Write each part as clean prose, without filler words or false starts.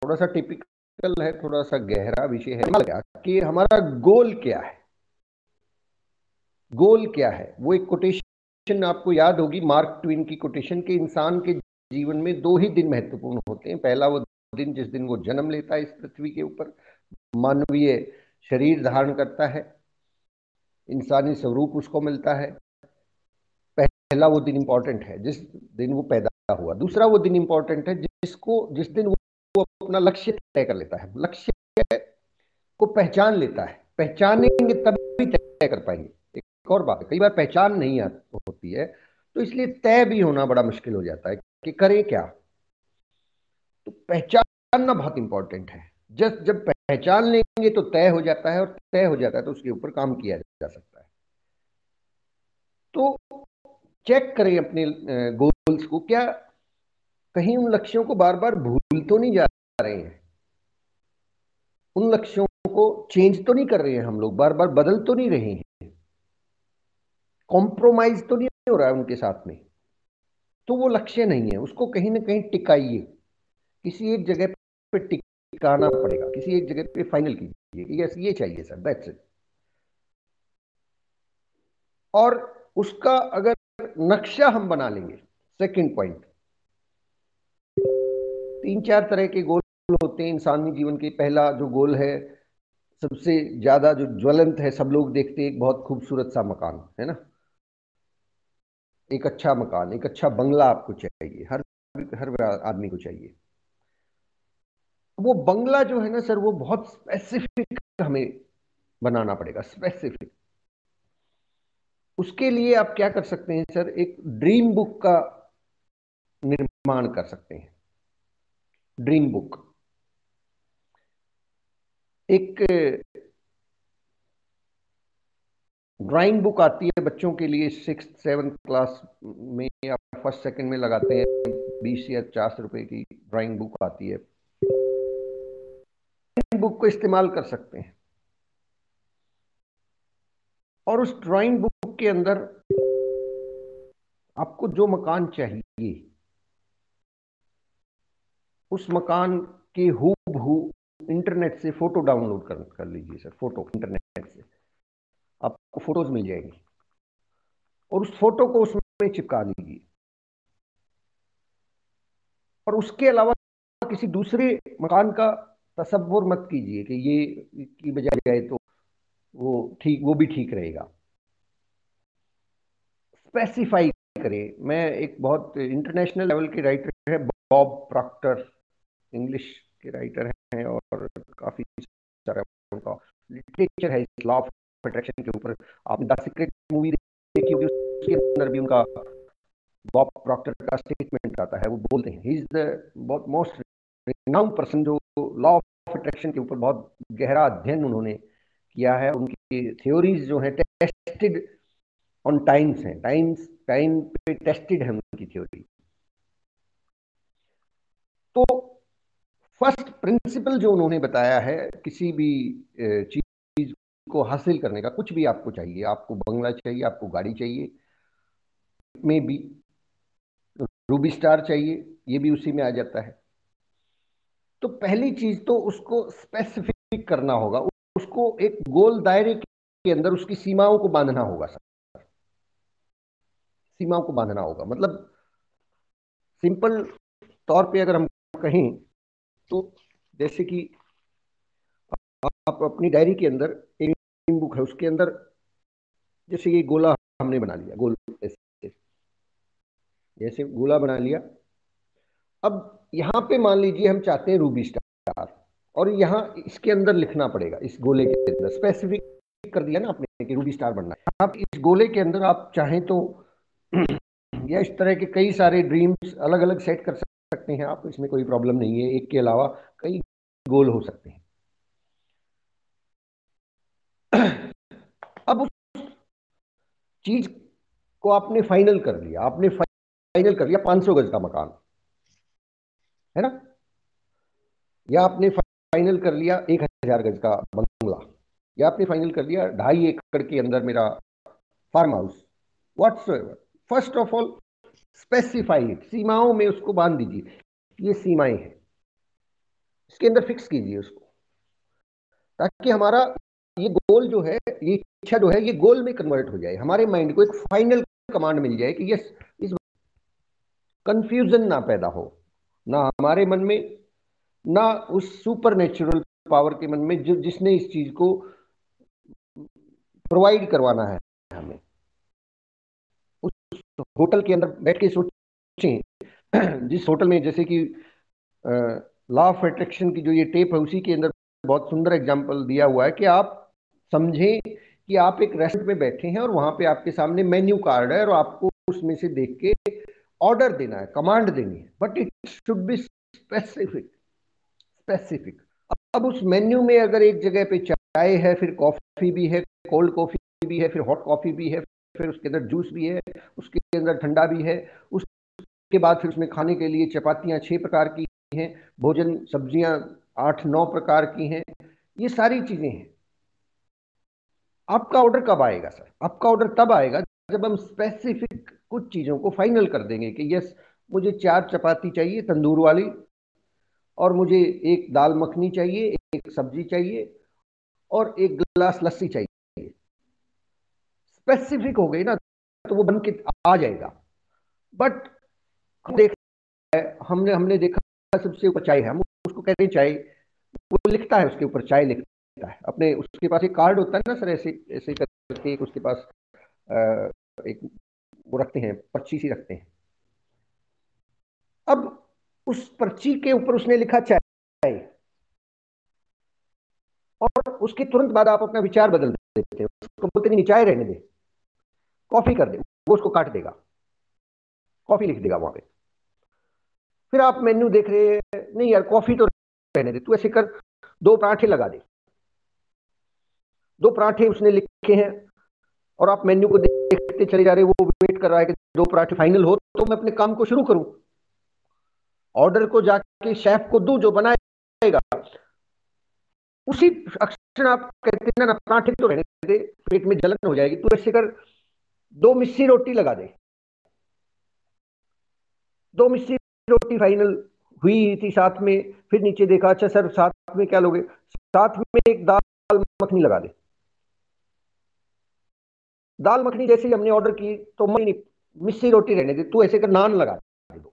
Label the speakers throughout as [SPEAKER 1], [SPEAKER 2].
[SPEAKER 1] थोड़ा सा टिपिकल है, थोड़ा सा गहरा विषय है कि हमारा गोल क्या है। गोल क्या है? वो एक कोटेशन आपको याद होगी, मार्क ट्वेन की कोटेशन, के इंसान के जीवन में दो ही दिन महत्वपूर्ण होते हैं। पहला वो दिन जिस दिन वो जन्म लेता है इस पृथ्वी के ऊपर, मानवीय शरीर धारण करता है, इंसानी स्वरूप उसको मिलता है। पहला वो दिन इंपॉर्टेंट है जिस दिन वो पैदा हुआ। दूसरा वो दिन इंपॉर्टेंट है जिस दिन वो अपना लक्ष्य तय कर लेता है, लक्ष्य को पहचान लेता है। पहचानेंगे तभी तय कर पाएंगे। एक और बात है, कई बार पहचान नहीं होती है, तो इसलिए तय भी होना बड़ा मुश्किल हो जाता है कि करें क्या। तो पहचानना बहुत इंपॉर्टेंट है। जब पहचान लेंगे तो तय हो जाता है, और तय हो जाता है तो उसके ऊपर काम किया जा सकता है। तो चेक करें अपने गोल्स को, क्या कहीं उन लक्ष्यों को बार बार भूल तो नहीं जा रहे हैं, उन लक्ष्यों को चेंज तो नहीं कर रहे हैं हम लोग, बार बार बदल तो नहीं रहे हैं, कॉम्प्रोमाइज तो नहीं हो रहा है उनके साथ में। तो वो लक्ष्य नहीं है, उसको कहीं ना कहीं टिकाइए, किसी एक जगह पे टिकाना पड़ेगा, किसी एक जगह पे फाइनल कीजिए कि यस ये चाहिए सर, दैट्स इट। और उसका अगर नक्शा हम बना लेंगे, सेकंड पॉइंट, तीन चार तरह के गोल होते हैं इंसानी जीवन के। पहला जो गोल है, सबसे ज्यादा जो ज्वलंत है, सब लोग देखते हैं, एक बहुत खूबसूरत सा मकान है ना, एक अच्छा मकान, एक अच्छा बंगला आपको चाहिए, हर हर आदमी को चाहिए। वो बंगला जो है ना सर, वो बहुत स्पेसिफिक हमें बनाना पड़ेगा, स्पेसिफिक। उसके लिए आप क्या कर सकते हैं सर, एक ड्रीम बुक का निर्माण कर सकते हैं। ड्रीम बुक एक ड्राइंग बुक आती है बच्चों के लिए, 6th 7th क्लास में या फर्स्ट सेकंड में लगाते हैं, 20 या 50 रुपए की ड्राइंग बुक आती है। बुक को इस्तेमाल कर सकते हैं, और उस ड्राइंग बुक के अंदर आपको जो मकान चाहिए, उस मकान के हूबहू इंटरनेट से फोटो डाउनलोड कर लीजिए सर। फोटो इंटरनेट से आपको फोटोज मिल जाएंगी, और उस फोटो को उसमें चिपका लीजिए। और उसके अलावा किसी दूसरे मकान का तसव्वुर मत कीजिए कि ये की बजाय जाए तो वो भी ठीक रहेगा। स्पेसिफाई करें। मैं एक बहुत इंटरनेशनल लेवल के राइटर है, बॉब प्रॉक्टर, इंग्लिश के राइटर हैं, और काफी सारा उनका लिटरेचर है इस लॉ ऑफ अट्रैक्शन के ऊपर। आपने द सीक्रेट मूवी देखी होगी, उसके अंदर भी उनका बॉब प्रॉक्टर का स्टेटमेंट आता है। वो बोलते हैं, he is the most renowned person जो लॉ ऑफ अट्रैक्शन के ऊपर बहुत गहरा अध्ययन उन्होंने किया है। उनकी थ्योरीज जो है टेस्टेड ऑन टाइम्स हैं, टाइम पे टेस्टेड है उनकी थ्योरी। तो फर्स्ट प्रिंसिपल जो उन्होंने बताया है, किसी भी चीज को हासिल करने का, कुछ भी आपको चाहिए, आपको बंगला चाहिए, आपको गाड़ी चाहिए, में भी रूबी स्टार चाहिए, ये भी उसी में आ जाता है। तो पहली चीज तो उसको स्पेसिफिक करना होगा, उसको एक गोल दायरे के अंदर उसकी सीमाओं को बांधना होगा सर। सीमाओं को बांधना होगा मतलब, सिंपल तौर पे अगर हम कहें तो, जैसे कि आप अपनी डायरी के अंदर एक बुक है, उसके अंदर जैसे ये गोला हमने बना लिया, गोल ऐसे जैसे गोला बना लिया। अब यहां पे मान लीजिए हम चाहते हैं रूबी स्टार, और यहां इसके अंदर लिखना पड़ेगा, इस गोले के अंदर स्पेसिफिक कर दिया ना आपने कि रूबी स्टार बनना है। आप इस गोले के अंदर आप चाहें तो या इस तरह के कई सारे ड्रीम्स अलग अलग सेट कर सकते हैं आप, इसमें कोई प्रॉब्लम नहीं है। एक के अलावा कई गोल हो सकते हैं। अब उस चीज को आपने फाइनल कर लिया, आपने फाइनल कर लिया 500 गज का मकान, है ना, या आपने फाइनल कर लिया 1000 गज का बंगला, या आपने फाइनल कर लिया 2.5 एकड़ के अंदर मेरा farm house, whatsoever. First of all specify, सीमाओं में उसको बांध दीजिए, ये सीमाएं हैं। इसके अंदर फिक्स कीजिए उसको, ताकि हमारा ये गोल जो है, ये इच्छा जो है, ये गोल में कन्वर्ट हो जाए, हमारे माइंड को एक फाइनल कमांड मिल जाए कि यस, इस कंफ्यूजन ना पैदा हो, ना हमारे मन में, ना उस सुपर नेचुरल पावर के मन में जो जिसने इस चीज को प्रोवाइड करवाना है हमें। उस होटल के अंदर बैठ के सोचें, जिस होटल में, जैसे कि लॉ ऑफ अट्रैक्शन की जो ये टेप है, उसी के अंदर बहुत सुंदर एग्जांपल दिया हुआ है कि आप समझें कि आप एक रेस्टोरेंट में बैठे हैं और वहां पे आपके सामने मेन्यू कार्ड है और आपको उसमें से देख के ऑर्डर देना है, कमांड देनी है, but it should be specific. Specific. अब उस मेन्यू में अगर एक जगह पे चाय है, फिर कॉफी भी है, कोल्ड कॉफी भी है, फिर हॉट कॉफी भी है, फिर उसके अंदर जूस भी है, उसके अंदर ठंडा भी है, उसके बाद फिर उसमें खाने के लिए चपातियां 6 प्रकार की हैं, भोजन सब्जियां 8-9 प्रकार की हैं, ये सारी चीजें हैं। आपका ऑर्डर कब आएगा सर? आपका ऑर्डर तब आएगा जब हम स्पेसिफिक कुछ चीजों को फाइनल कर देंगे कि यस, मुझे 4 चपाती चाहिए तंदूर वाली, और मुझे एक दाल मखनी चाहिए, एक सब्जी चाहिए, और एक गिलास लस्सी चाहिए। स्पेसिफिक हो गई ना, तो वो बन के आ जाएगा। बट हम देख, हमने हमने देखा सबसे ऊपर चाय है, हम उसको कहते हैं चाय, वो लिखता है उसके ऊपर चाय लिखता है अपने, उसके पास एक कार्ड होता है ना सर, ऐसे ऐसे करके एक उसके पास एक वो रखते हैं, पर्ची सी रखते हैं। अब उस पर्ची के ऊपर उसने लिखा चाय, और उसके तुरंत बाद आप अपना विचार बदल देते हैं, उसको बोलते नहीं चाय रहने दे, कॉफी कर दे, वो उसको काट देगा, कॉफी लिख देगा वहां पे। फिर आप मेन्यू देख रहे हैं, नहीं यार कॉफी तो रहने दे, तू ऐसे कर, 2 पराठे लगा दे। 2 पराठे उसने लिखे हैं, और आप मेन्यू को देखते चले जा रहे, वो वेट कर रहा है कि 2 पराठे फाइनल हो तो मैं अपने काम को शुरू करूं, ऑर्डर को जाके शेफ को दूं जो बनाएगा। उसी अक्षर आप कहते हैं ना, पराठे तो रहने दे, पेट में जलन हो जाएगी, तू ऐसे कर, 2 मिस्सी रोटी लगा दे। 2 मिस्सी रोटी फाइनल हुई थी साथ में। फिर नीचे देखा, अच्छा सर साथ में क्या लोगे? साथ में एक दाल मखनी लगा दे। दाल मखनी जैसे ही हमने ऑर्डर की तो नहीं, मिस्सी रोटी रहने दे, तू ऐसे कर नान लगा दे दो।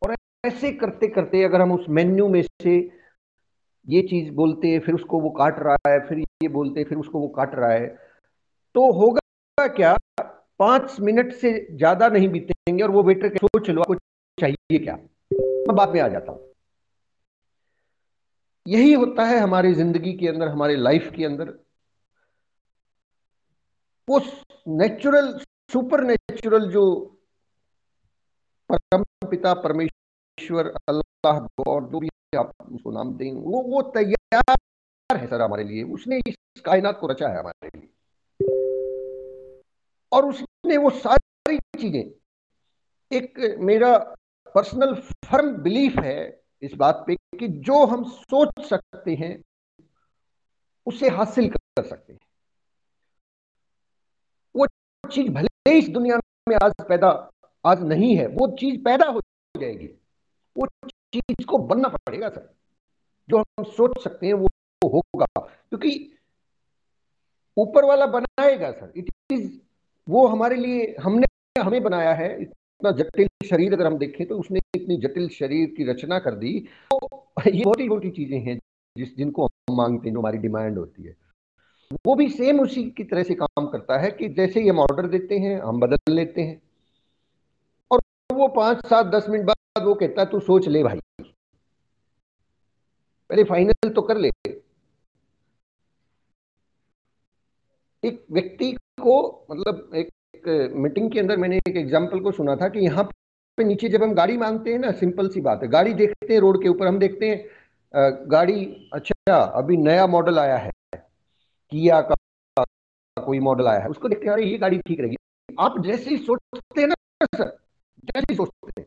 [SPEAKER 1] और ऐसे करते करते अगर हम उस मेन्यू में से ये चीज बोलते हैं, फिर उसको वो काट रहा है, फिर ये बोलते हैं, फिर उसको वो काट रहा है, तो होगा क्या? 5 मिनट से ज्यादा नहीं बीतेंगे और वो वेटर के सोच लो आपको चाहिए क्या, मैं बाद में आ जाता हूं। यही होता है हमारी जिंदगी के अंदर, हमारे लाइफ के अंदर। वो नेचुरल, सुपर नेचुरल जो परम पिता परमेश्वर, अल्लाह, गॉड, जो भी आप उसको नाम दें, वो तैयार है सर हमारे लिए। उसने इस कायनात को रचा है हमारे लिए, और उसने वो सारी चीजें, एक मेरा पर्सनल फर्म बिलीफ है इस बात पे कि जो हम सोच सकते हैं उसे हासिल कर सकते हैं। वो चीज भले इस दुनिया में आज नहीं है, वो चीज पैदा हो जाएगी। वो चीज को बनना पड़ेगा सर, जो हम सोच सकते हैं वो होगा, क्योंकि ऊपर वाला बनाएगा सर। इट इज, वो हमारे लिए, हमने हमें बनाया है। इतना जटिल शरीर अगर हम देखें तो उसने इतनी जटिल शरीर की रचना कर दी। तो ये छोटी छोटी चीजें हैं जिनको हम मांगते हैं, जो हमारी डिमांड होती है, वो भी सेम उसी की तरह से काम करता है कि जैसे ही हम ऑर्डर देते हैं हम बदल लेते हैं, और वो 5-7-10 मिनट बाद वो कहता है तू सोच ले भाई, पहले फाइनल तो कर ले। एक व्यक्ति को, मतलब एक मीटिंग के अंदर मैंने एक एग्जांपल को सुना था कि यहाँ पे नीचे जब हम गाड़ी मांगते हैं ना, सिंपल सी बात है, गाड़ी देखते हैं रोड के ऊपर, हम देखते हैं गाड़ी, अच्छा अभी नया मॉडल आया है, किया का कोई मॉडल आया है, उसको देखते हैं, अरे ये गाड़ी ठीक रहेगी। आप जैसे ही सोचते हैं ना सर, जैसे ही सोचते हैं,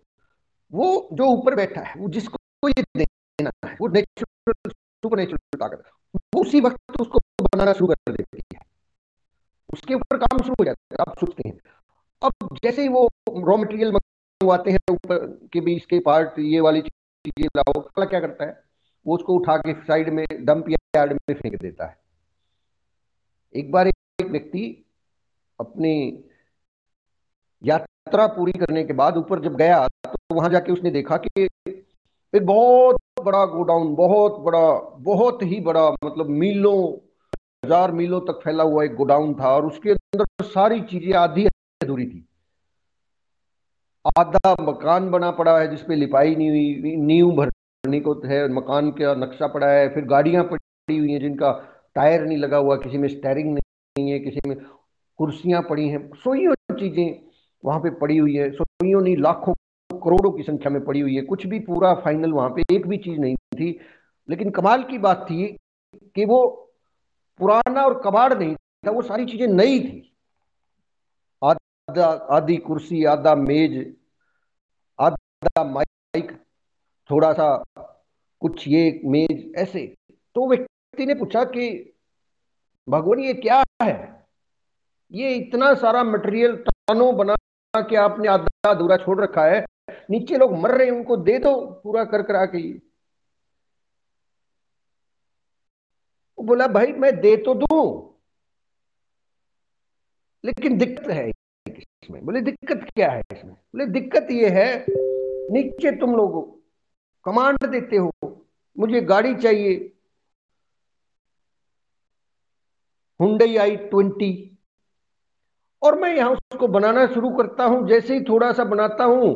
[SPEAKER 1] वो जो ऊपर बैठा है, वो जिसको ये देना है, वो नेचुरल, सुपर नेचुरल ताकत, वो उसी वक्त उसको बनाना शुरू कर देती है, उसके ऊपर काम शुरू हो जाता है। आप सोचते हैं, अब जैसे ही वो रॉ मटेरियल मंगवाते हैं, ऊपर के भी इसके पार्ट, ये वाली चीजें लाओ, साला क्या करता है, वो उसको उठा के साइड में डंप यार्ड में फेंक देता है। एक बार एक व्यक्ति अपनी यात्रा पूरी करने के बाद ऊपर जब गया तो वहां जाके उसने देखा कि एक बहुत बड़ा गोडाउन, बहुत बड़ा, बहुत ही बड़ा, मतलब मीलों, 1000 मीलों तक फैला हुआ एक गोडाउन था, और उसके अंदर सारी चीजें आधी अधूरी थी। आधा मकान बना पड़ा है जिसपे लिपाई नहीं हुई, नींव भरने को है, मकान का नक्शा पड़ा है, फिर गाड़ियां पड़ी हुई हैं जिनका टायर नहीं लगा हुआ, किसी में स्टेयरिंग नहीं है, किसी में कुर्सियां पड़ी हैं, सोइयों चीजें वहां पे पड़ी हुई है, सोइयों नहीं लाखों करोड़ों की संख्या में पड़ी हुई है, कुछ भी पूरा फाइनल वहां पे एक भी चीज नहीं थी। लेकिन कमाल की बात थी कि वो पुराना और कबाड़ नहीं था, वो सारी चीजें नई थी। आधा, आधी कुर्सी, आधा मेज, आधा माइक, थोड़ा सा कुछ ये मेज ऐसे। तो व्यक्ति ने पूछा कि भगवान ये क्या है, ये इतना सारा मटेरियल टनों बना के आपने आधा अधूरा छोड़ रखा है, नीचे लोग मर रहे हैं, उनको दे दो पूरा कर करा के। ये वो बोला भाई मैं दे तो दूं, लेकिन दिक्कत है इसमें। बोले दिक्कत क्या है इसमें? बोले दिक्कत ये है, नीचे तुम लोग कमांड देते हो मुझे गाड़ी चाहिए, हुंडई i20, और मैं यहां उसको बनाना शुरू करता हूं, जैसे ही थोड़ा सा बनाता हूं,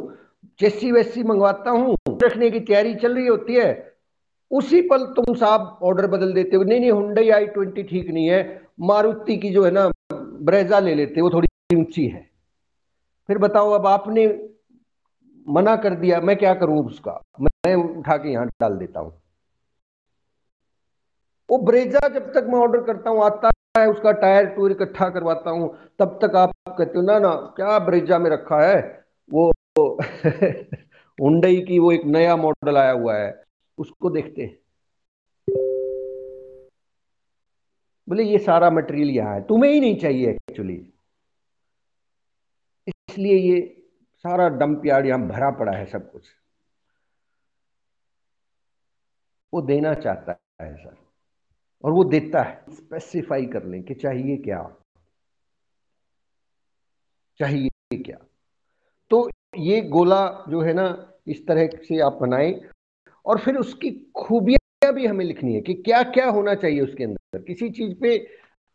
[SPEAKER 1] चेसी वेसी मंगवाता हूं, रखने की तैयारी चल रही होती है, उसी पल तुम साहब ऑर्डर बदल देते हो, नहीं नहीं हुंडई i20 ठीक नहीं है, मारुति की जो है ना ब्रेजा ले लेते, वो थोड़ी ऊंची है। फिर बताओ, अब आपने मना कर दिया, मैं क्या करूं उसका, मैं उठा के यहां डाल देता हूं। वो ब्रेजा जब तक मैं ऑर्डर करता हूं आता है, उसका टायर टूर इकट्ठा करवाता हूं, तब तक आप कहते हो ना ना क्या ब्रेजा में रखा है, वो हुंडई की वो एक नया मॉडल आया हुआ है, उसको देखते हैं। बोले ये सारा मटेरियल यहाँ है, तुम्हें ही नहीं चाहिए एक्चुअली, इसलिए ये सारा डंप यार्ड यहाँ भरा पड़ा है सब कुछ। वो देना चाहता है सर, और वो देता है। स्पेसिफाई कर लें कि चाहिए क्या, चाहिए क्या। तो ये गोला जो है ना, इस तरह से आप बनाएं, और फिर उसकी खूबियां भी हमें लिखनी है कि क्या क्या होना चाहिए उसके अंदर किसी चीज पे।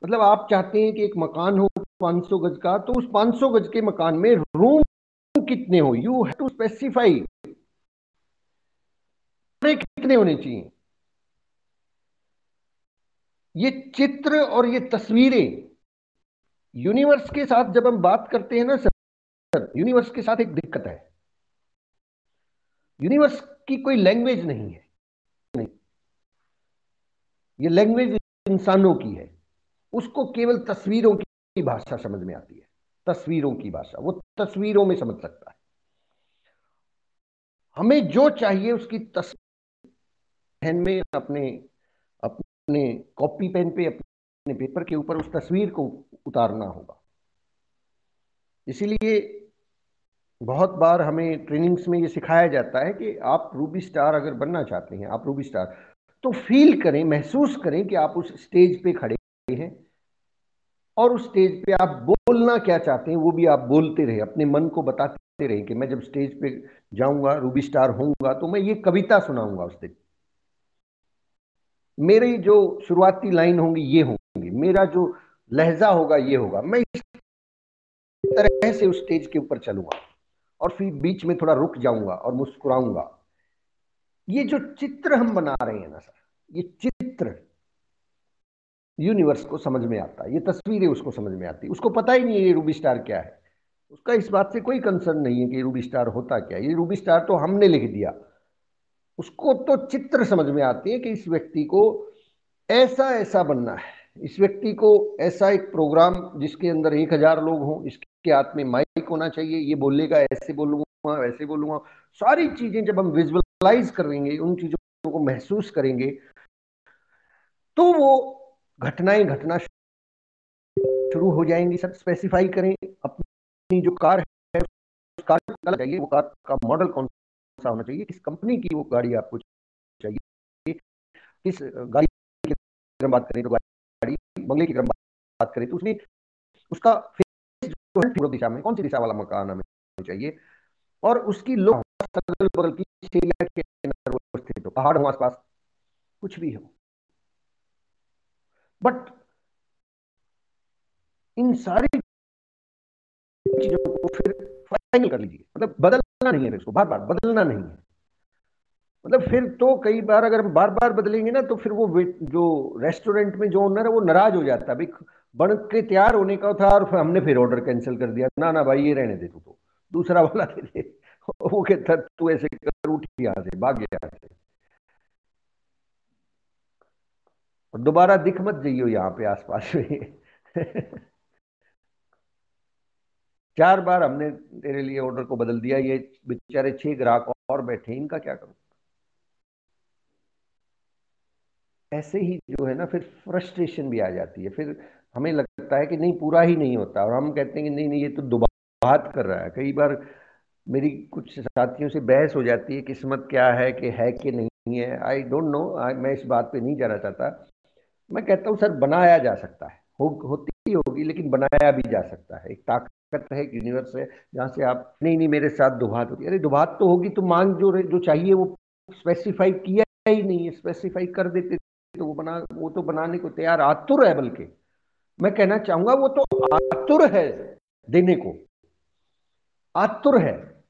[SPEAKER 1] मतलब आप चाहते हैं कि एक मकान हो 500 गज का, तो उस 500 गज के मकान में रूम कितने हो, यू हैव टू स्पेसिफाई, कितने होने चाहिए। ये चित्र और ये तस्वीरें, यूनिवर्स के साथ जब हम बात करते हैं ना सर, यूनिवर्स के साथ एक दिक्कत है, यूनिवर्स की कोई लैंग्वेज नहीं है, नहीं, ये लैंग्वेज इंसानों की है, उसको केवल तस्वीरों की भाषा समझ में आती है, तस्वीरों की भाषा, वो तस्वीरों में समझ सकता है। हमें जो चाहिए उसकी तस्वीर पेन में, अपने अपने कॉपी पेन पे, अपने पेपर के ऊपर उस तस्वीर को उतारना होगा। इसीलिए बहुत बार हमें ट्रेनिंग्स में ये सिखाया जाता है कि आप रूबी स्टार अगर बनना चाहते हैं, आप रूबी स्टार, तो फील करें, महसूस करें कि आप उस स्टेज पे खड़े हैं, और उस स्टेज पे आप बोलना क्या चाहते हैं वो भी आप बोलते रहे, अपने मन को बताते रहे कि मैं जब स्टेज पे जाऊंगा, रूबी स्टार होऊंगा, तो मैं ये कविता सुनाऊंगा उस दिन, मेरी जो शुरुआती लाइन होंगी ये होंगी, मेरा जो लहजा होगा ये होगा, मैं इस तरह से उस स्टेज के ऊपर चलूंगा, और फिर बीच में थोड़ा रुक जाऊंगा और मुस्कुराऊंगा। ये जो चित्र हम बना रहे हैं ना सर, ये चित्र यूनिवर्स को समझ में आता है, ये तस्वीरें उसको समझ में आती है, उसको पता ही नहीं है ये रूबी स्टार क्या है, उसका इस बात से कोई कंसर्न नहीं है कि ये रूबी स्टार होता क्या है, ये रूबी स्टार तो हमने लिख दिया। उसको तो चित्र समझ में आती है कि इस व्यक्ति को ऐसा ऐसा बनना है, इस व्यक्ति को ऐसा एक प्रोग्राम जिसके अंदर 1000 लोग हों, इसके हाथ में माइक होना चाहिए, ये बोलेगा, ऐसे बोलूंगा, वैसे बोलूंगा, सारी चीजें जब हम विजुअलाइज करेंगे, उन चीजों को महसूस करेंगे, तो वो घटनाएं घटना शुरू हो जाएंगी। सब स्पेसिफाई करें, अपनी जो कार है उस कार का चाहिए, वो कार का मॉडल कौन सा होना चाहिए, किस कंपनी की वो गाड़ी आपको चाहिए, किस गाड़ी की अगर बात करें तो गाड़ी, बंगले की अगर बात करें तो उसमें उसका फेस जो है पूर्व दिशा में, कौन सी दिशा वाला मकान हमें चाहिए, और उसकी लोग अगल बगल की एरिया के अंदर वो स्थित हो, पहाड़ हो आसपास, कुछ भी हो, बट इन सारी चीजों को फिर फाइनल कर लीजिए, मतलब बदलना नहीं है, इसको बार बार बदलना नहीं है। मतलब फिर तो कई बार अगर हम बार बार बदलेंगे ना तो फिर वो जो रेस्टोरेंट में जो ओनर है वो नाराज हो जाता है, भाई बन के तैयार होने का था और फिर हमने फिर ऑर्डर कैंसिल कर दिया, ना ना भाई ये रहने दे, तू तो दूसरा वाला दे दे। वो कहता तू ऐसे कर, उठ यहाँ से, भाग गया यहाँ से, और दोबारा दिख मत जाइयो यहाँ पे आसपास में। 4 बार हमने तेरे लिए ऑर्डर को बदल दिया, ये बेचारे 6 ग्राहक और बैठे, इनका क्या करूं। ऐसे ही जो है ना फिर फ्रस्ट्रेशन भी आ जाती है, फिर हमें लगता है कि नहीं पूरा ही नहीं होता, और हम कहते हैं कि नहीं नहीं ये तो दुबात कर रहा है। कई बार मेरी कुछ साथियों से बहस हो जाती है, किस्मत क्या है कि नहीं है, आई डोंट नो, मैं इस बात पे नहीं जाना चाहता। मैं कहता हूँ सर बनाया जा सकता है, होती ही होगी लेकिन बनाया भी जा सकता है, एक ताकत है, एक यूनिवर्स है जहाँ से आप, नहीं नहीं मेरे साथ दुबात होती है, अरे दुबात तो होगी तो मांग जो चाहिए वो स्पेसिफाई किया ही नहीं है, स्पेसिफाई कर देते तो वो तो बनाने को तैयार, आतुर है, बल्कि मैं कहना चाहूंगा वो तो आतुर है देने को, आतुर है।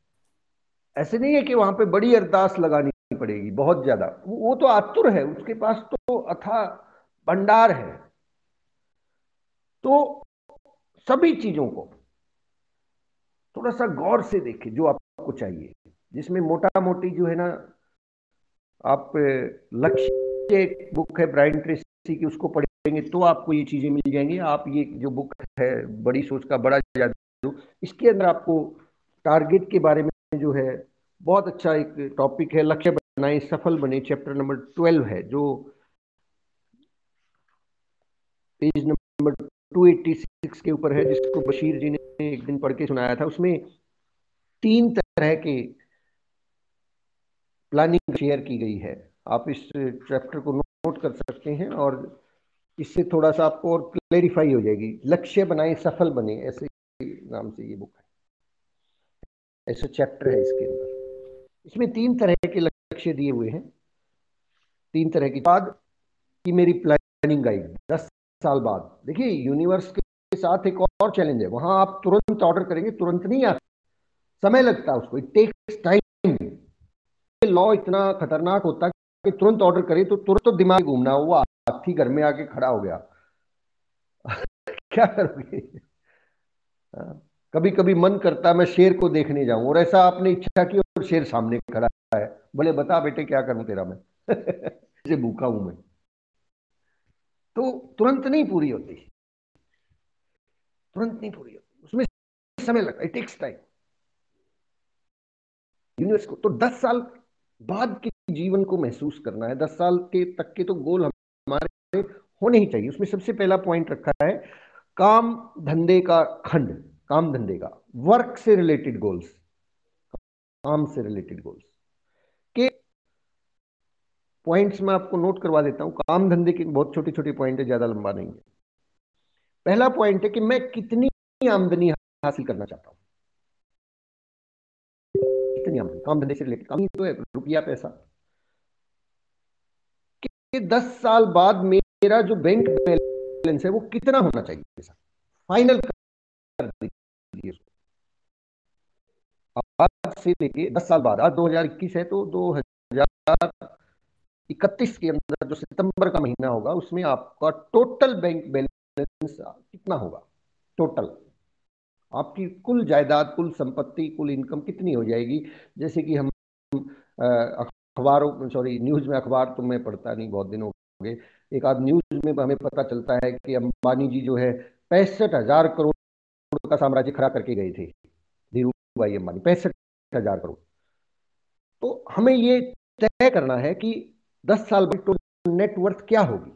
[SPEAKER 1] ऐसे नहीं है कि वहां पे बड़ी अरदास लगानी पड़ेगी बहुत ज्यादा, वो तो आतुर है, उसके पास तो अथाह भंडार है। तो सभी चीजों को थोड़ा सा गौर से देखें जो आपको चाहिए, जिसमें मोटा मोटी जो है ना आप लक्ष्य, एक बुक है ब्रायन ट्रेसी की, उसको पढ़ेंगे तो आपको ये चीजें मिल जाएंगी। आप ये जो बुक है बड़ी सोच का बड़ा जादू, इसके अंदर आपको टारगेट के बारे में जो है बहुत अच्छा एक टॉपिक है, लक्ष्य बनाए सफल बने, चैप्टर नंबर 12 है, जो पेज नंबर 286 के ऊपर है, जिसको बशीर जी ने एक दिन पढ़ के सुनाया था। उसमें 3 तरह के प्लानिंग शेयर की गई है, आप इस चैप्टर को नोट कर सकते हैं, और इससे थोड़ा सा आपको और क्लेरिफाई हो जाएगी। लक्ष्य बनाए सफल बने, ऐसे नाम से ये बुक है, ऐसा चैप्टर है इसके अंदर। इसमें 3 तरह के लक्ष्य दिए हुए हैं, 3 तरह की बाद की मेरी प्लानिंग गाइड 10 साल बाद। देखिए यूनिवर्स के साथ एक और चैलेंज है, वहां आप तुरंत ऑर्डर करेंगे तुरंत नहीं आता, समय लगता है उसको, इट टेक्स टाइम। लॉ इतना खतरनाक होता है कि तुरंत ऑर्डर करे तो तुरंत तो दिमाग घूमना, वो हाथी घर में आके खड़ा हो गया। क्या करोगे। कभी कभी मन करता है मैं शेर को देखने जाऊं, और ऐसा आपने इच्छा की और शेर सामने खड़ा है, बोले बता बेटे क्या करूं तेरा मैं। से भूखा हूं मैं। तो तुरंत नहीं पूरी होती, तुरंत नहीं पूरी होती, उसमें समय लगता है, इट टेक्स टाइम। यूनिवर्स को तो 10 साल बाद के जीवन को महसूस करना है, 10 साल के तक के तो गोल हमारे होने ही चाहिए। उसमें सबसे पहला पॉइंट रखा है काम धंधे का खंड, काम धंधे का, वर्क से रिलेटेड गोल्स, काम से रिलेटेड गोल्स के पॉइंट्स मैं आपको नोट करवा देता हूं। काम धंधे के बहुत छोटी छोटी पॉइंट है, ज्यादा लंबा नहीं है। पहला पॉइंट है कि मैं कितनी आमदनी हासिल करना चाहता हूं, कितनी आमदनी, काम धंधे से रिलेटेड, काम तो है रुपया पैसा, कि 10 साल बाद मेरा जो बैंक बैलेंस है वो कितना होना चाहिए, फाइनल कर दीजिए उसको। आज से लेके 10 साल बाद, आज 2021 है तो 2031 के अंदर जो सितंबर का महीना होगा उसमें आपका टोटल बैंक बैलेंस कितना होगा, टोटल आपकी कुल जायदाद, कुल संपत्ति, कुल इनकम कितनी हो जाएगी। जैसे कि हम अखबारों, सॉरी न्यूज में, अखबार तो मैं पढ़ता नहीं बहुत दिन हो गए, एक आध न्यूज में हमें पता चलता है कि अंबानी जी जो है 65,000 करोड़ का साम्राज्य खड़ा करके गए थे, धीरू भाई अंबानी, 65,000 करोड़। तो हमें ये तय करना है कि 10 साल बाद टोटल नेटवर्थ क्या होगी,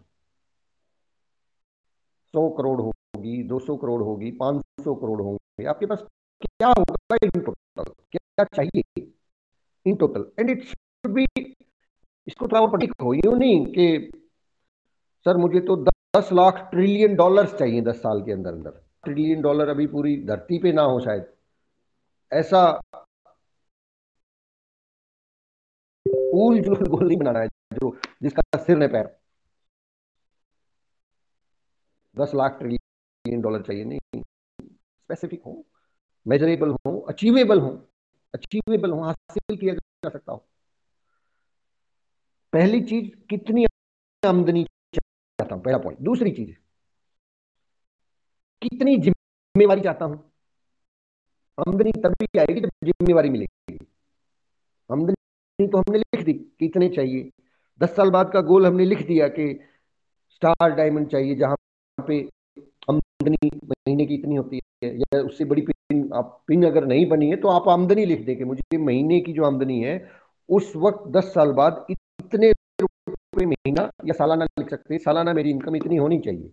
[SPEAKER 1] 100 करोड़ होगी, 200 करोड़ होगी, 500 करोड़ होंगे, आपके पास क्या होगा इन टोटल, क्या चाहिए, in total, and it should be, इसको थोड़ा और पटिक हो, यूं नहीं कि सर मुझे तो 10 लाख ट्रिलियन डॉलर्स चाहिए 10 साल के अंदर अंदर। ट्रिलियन डॉलर अभी पूरी धरती पे ना हो शायद, ऐसा ऊल जो गोल नहीं बनाना है जो जिसका सिर न पैर। 10 लाख ट्रिलियन डॉलर चाहिए नहीं, स्पेसिफिक हो, मेजरेबल हो, अचीवेबल हो, अचीवेबल हो, हासिल किया जा सकता हो। पहली चीज, कितनी आमदनी चाहता हूं, पहला पॉइंट। दूसरी चीज, कितनी जिम्मेवारी चाहता हूं। आमदनी तभी आएगी जब जिम्मेवारी मिलेगी। आमदनी तो हमने लिख दी कि इतने चाहिए, 10 साल बाद का गोल हमने लिख दिया कि स्टार डायमंड चाहिए, जहां पे आमदनी महीने की इतनी होती है, या उससे बड़ी पिन, आप पिन अगर नहीं बनी है तो आप आमदनी लिख दें कि मुझे महीने की जो आमदनी है उस वक्त 10 साल बाद इतने रुपए महीना या सालाना लिख सकते हैं, सालाना मेरी इनकम इतनी होनी चाहिए।